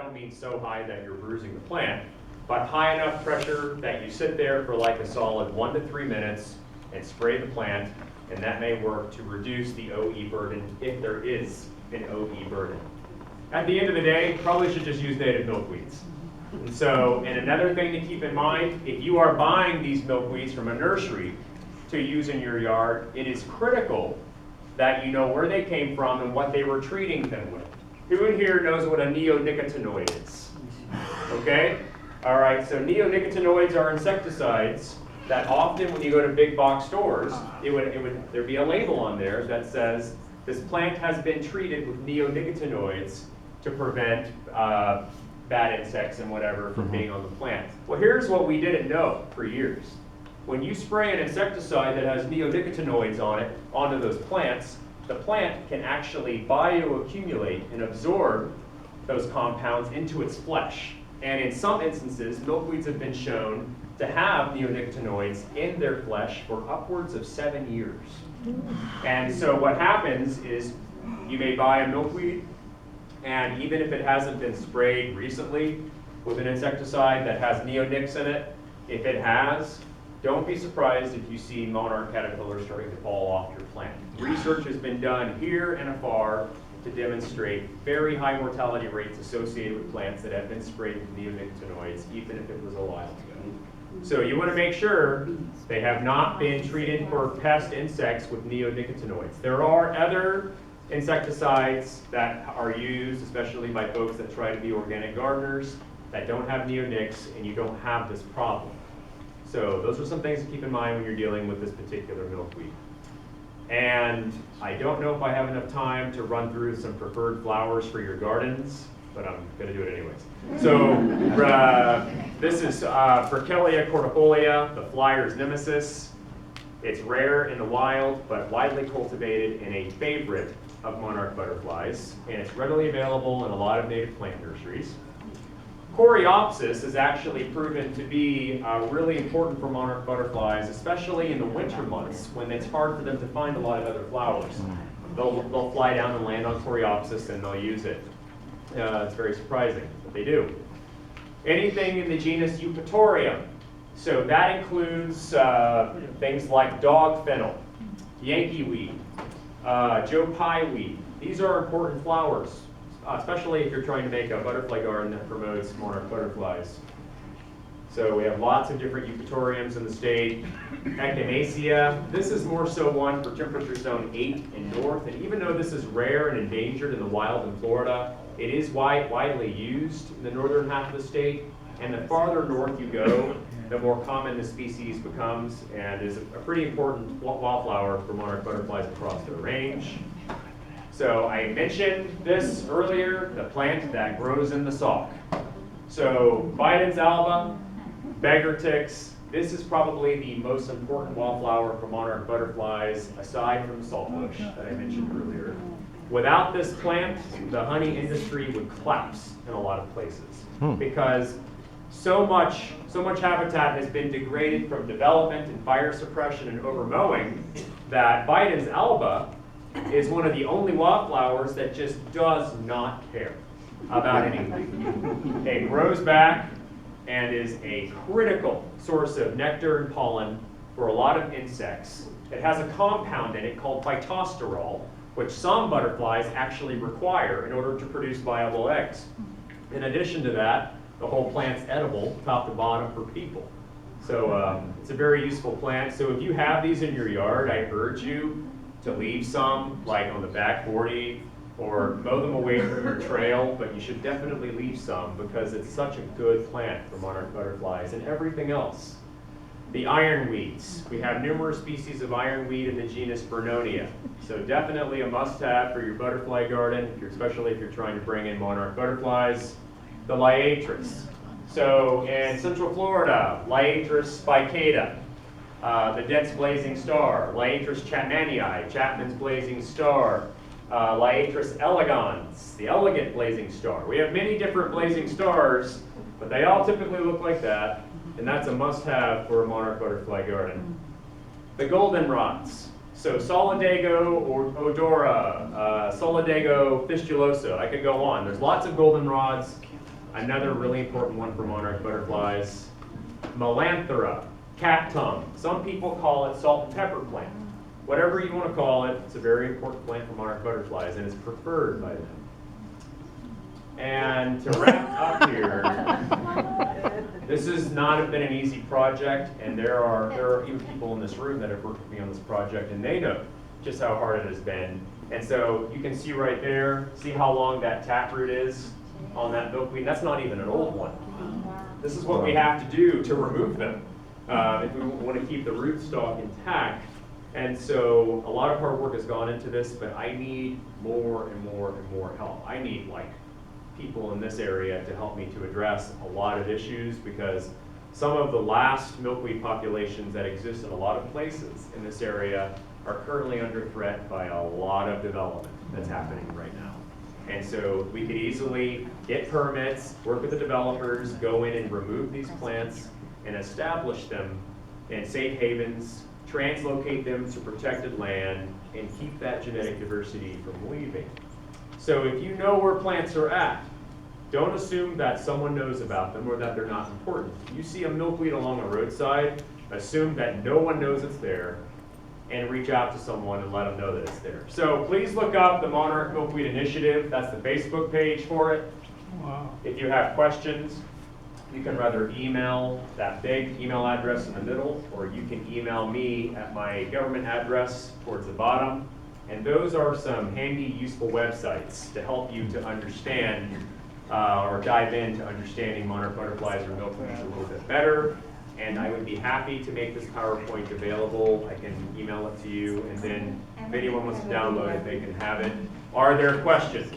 don't mean so high that you're bruising the plant, but high enough pressure that you sit there for like a solid 1 to 3 minutes and spray the plant, and that may work to reduce the OE burden if there is an OE burden. At the end of the day, probably should just use native milkweeds. And another thing to keep in mind, if you are buying these milkweeds from a nursery to use in your yard, it is critical that you know where they came from and what they were treating them with. Who in here knows what a neonicotinoid is? Okay? All right, so neonicotinoids are insecticides that often when you go to big box stores, there'd be a label on there that says this plant has been treated with neonicotinoids to prevent bad insects and whatever from being on the plant. Well, here's what we didn't know for years. When you spray an insecticide that has neonicotinoids on it onto those plants, the plant can actually bioaccumulate and absorb those compounds into its flesh. And in some instances, milkweeds have been shown to have neonicotinoids in their flesh for upwards of 7 years. And so what happens is you may buy a milkweed, and even if it hasn't been sprayed recently with an insecticide that has neonics in it, if it has, don't be surprised if you see monarch caterpillars starting to fall off your plant. Research has been done here and afar to demonstrate very high mortality rates associated with plants that have been sprayed with neonicotinoids, even if it was a while ago. So you want to make sure they have not been treated for pest insects with neonicotinoids. There are other insecticides that are used, especially by folks that try to be organic gardeners, that don't have neonics, and you don't have this problem. So those are some things to keep in mind when you're dealing with this particular milkweed. And I don't know if I have enough time to run through some preferred flowers for your gardens, but I'm going to do it anyways. So this is Berkelia cordifolia, the flyer's nemesis. It's rare in the wild, but widely cultivated and a favorite of monarch butterflies, and it's readily available in a lot of native plant nurseries. Coreopsis is actually proven to be really important for monarch butterflies, especially in the winter months when it's hard for them to find a lot of other flowers. They'll fly down and land on Coreopsis and they'll use it. It's very surprising, but they do. Anything in the genus Eupatorium. So that includes things like dog fennel, Yankee weed, Joe Pye weed. These are important flowers, especially if you're trying to make a butterfly garden that promotes monarch butterflies. So we have lots of different eupatoriums in the state. Echinacea, this is more so one for temperature zone 8 and north, and even though this is rare and endangered in the wild in Florida, it is widely used in the northern half of the state, and the farther north you go, the more common the species becomes, and is a pretty important wildflower for monarch butterflies across their range. So I mentioned this earlier, the plant that grows in the salk. So Biden's alba, beggar ticks, this is probably the most important wildflower for monarch butterflies aside from saltbush that I mentioned earlier. Without this plant, the honey industry would collapse in a lot of places because so much habitat has been degraded from development and fire suppression and overmowing that Biden's alba is one of the only wildflowers that just does not care about anything. It grows back and is a critical source of nectar and pollen for a lot of insects. It has a compound in it called phytosterol, which some butterflies actually require in order to produce viable eggs. In addition to that, the whole plant's edible, top to bottom, for people. So it's a very useful plant. So if you have these in your yard, I urge you to leave some, like on the back 40, or mow them away from your trail, but you should definitely leave some because it's such a good plant for monarch butterflies and everything else. The ironweeds. We have numerous species of ironweed in the genus Vernonia. So definitely a must-have for your butterfly garden, especially if you're trying to bring in monarch butterflies. The liatris. So in Central Florida, Liatris spicata. The dense blazing star, Liatris chapmanii, Chapman's blazing star, Liatris elegans, the elegant blazing star. We have many different blazing stars, but they all typically look like that, and that's a must-have for a monarch butterfly garden. The goldenrods, so Solidago odora, Solidago fistulosa, I could go on. There's lots of goldenrods. Another really important one for monarch butterflies, Melanthera, cat tongue. Some people call it salt and pepper plant. Whatever you want to call it, it's a very important plant for monarch butterflies, and it's preferred by them. And to wrap up here, this has not been an easy project, and there are even people in this room that have worked with me on this project, and they know just how hard it has been. And so you can see right there, see how long that taproot is on that milkweed. That's not even an old one. This is what we have to do to remove them if we want to keep the rootstock intact. And so a lot of hard work has gone into this, but I need more and more and more help. I need like people in this area to help me to address a lot of issues, because some of the last milkweed populations that exist in a lot of places in this area are currently under threat by a lot of development that's happening right now. And so we could easily get permits, work with the developers, go in and remove these plants and establish them in safe havens, translocate them to protected land, and keep that genetic diversity from leaving. So if you know where plants are at, don't assume that someone knows about them or that they're not important. You see a milkweed along a roadside, assume that no one knows it's there, and reach out to someone and let them know that it's there. So please look up the Monarch Milkweed Initiative. That's the Facebook page for it. Wow. If you have questions, you can rather email that big email address in the middle, or you can email me at my government address towards the bottom. And those are some handy, useful websites to help you to understand or dive into understanding monarch butterflies or milkweeds a little bit better. And I would be happy to make this PowerPoint available. I can email it to you, and then if anyone wants to download it, they can have it. Are there questions?